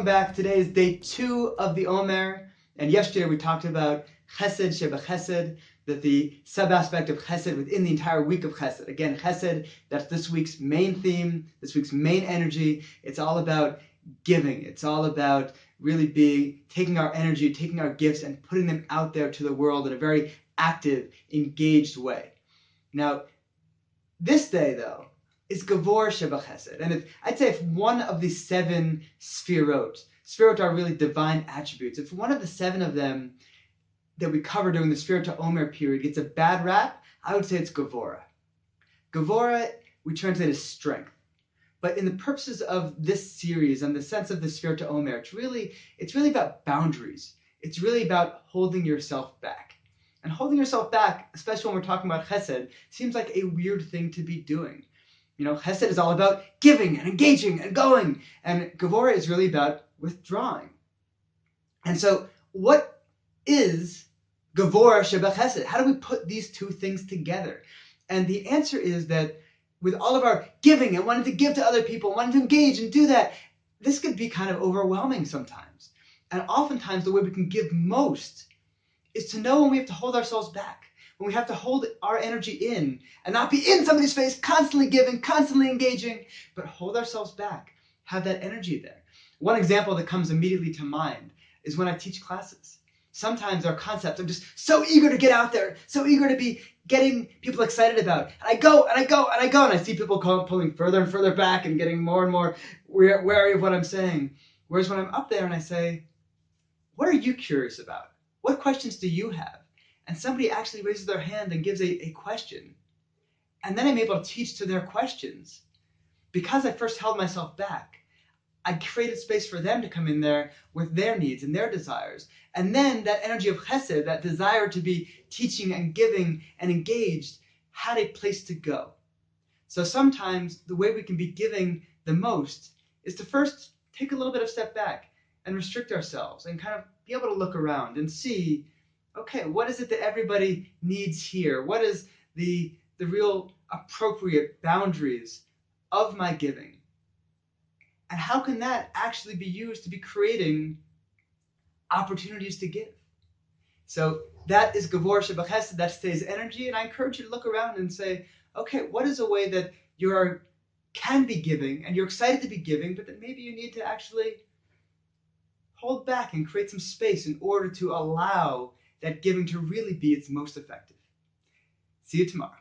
Welcome back. Today is day 2 of the Omer, and yesterday we talked about Chesed Sheba Chesed, that the sub-aspect of Chesed within the entire week of Chesed. Again, Chesed, that's this week's main theme, this week's main energy. It's all about giving. It's all about really taking our energy, taking our gifts, and putting them out there to the world in a very active, engaged way. Now, this day, though, is Gevurah Sheba Chesed. And I'd say if one of the 7 Sfirot are really divine attributes, if one of the 7 of them that we cover during the Sfirat HaOmer period gets a bad rap, I would say it's Gevurah. Gevurah, we translate as strength. But in the purposes of this series and the sense of the Sfirat HaOmer, it's really about boundaries. It's really about holding yourself back. And holding yourself back, especially when we're talking about Chesed, seems like a weird thing to be doing. You know, Chesed is all about giving and engaging and going. And Gevurah is really about withdrawing. And so what is Gevurah Sheba Chesed? How do we put these two things together? And the answer is that with all of our giving and wanting to give to other people, wanting to engage and do that, this could be kind of overwhelming sometimes. And oftentimes the way we can give most is to know when we have to hold ourselves back, when we have to hold our energy in and not be in somebody's face, constantly giving, constantly engaging, but hold ourselves back, have that energy there. One example that comes immediately to mind is when I teach classes. Sometimes our concepts I'm just so eager to get out there, so eager to be getting people excited about. And I go, and I see people pulling further and further back and getting more and more wary of what I'm saying. Whereas when I'm up there and I say, what are you curious about? What questions do you have? And somebody actually raises their hand and gives a question. And then I'm able to teach to their questions. Because I first held myself back, I created space for them to come in there with their needs and their desires. And then that energy of Chesed, that desire to be teaching and giving and engaged, had a place to go. So sometimes the way we can be giving the most is to first take a little bit of step back and restrict ourselves and kind of be able to look around and see, okay, what is it that everybody needs here? What is the real appropriate boundaries of my giving? And how can that actually be used to be creating opportunities to give? So that is Gevurah Sheba Chesed, that stays energy. And I encourage you to look around and say, okay, what is a way that you can be giving and you're excited to be giving, but that maybe you need to actually hold back and create some space in order to allow that giving to really be its most effective. See you tomorrow.